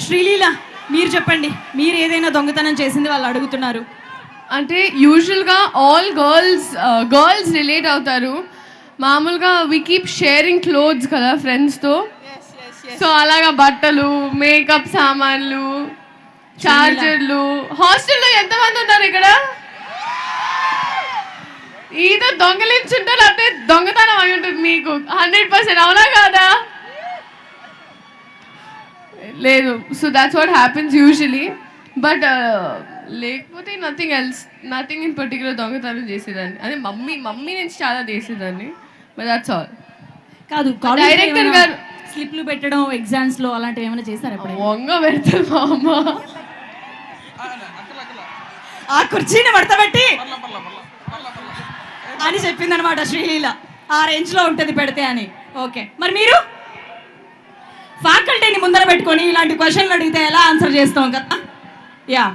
శ్రీలీల మీరు చెప్పండి, మీరు ఏదైనా దొంగతనం చేసింది వాళ్ళు అడుగుతున్నారు. అంటే యూజువల్గా ఆల్ గర్ల్స్ రిలేట్ అవుతారు. మామూలుగా వి కీప్ షేరింగ్ క్లోత్స్ కదా ఫ్రెండ్స్తో. సో అలాగా బట్టలు, మేకప్ సామాన్లు, చార్జర్లు. హాస్టల్లో ఎంతమంది ఉన్నారు ఇక్కడ? ఈదో దొంగలించుంటే లేకపోతే దొంగతనం అయి ఉంటుంది మీకు 100%. అవునా కాదా? లేదు. So that's what happens usually. But లేకపోతే నథింగ్ ఇన్ పర్టికులర్ దొంగతనం చేసేదాన్ని. అదే మమ్మీ నుంచి చాలా చేసేదాన్ని. But that's all. కాదు, డైరెక్టర్ గారు స్లిప్లు పెట్టడం ఎగ్జామ్స్ లో అలాంటివి ఏమైనా చేశారు? వంగ పెడతారు మా అమ్మ. ఆ కుర్చీని పడతబెట్టి అని చెప్పిందనమాట శ్రీలీల. ఆ రేంజ్ లో ఉంటుంది పెడితే అని. ఓకే, మరి మీరు ఫ్యాకల్టీని ముందర పెట్టుకొని ఇలాంటి క్వశ్చన్లు అడిగితే ఎలా ఆన్సర్ చేస్తాం కదా? యా.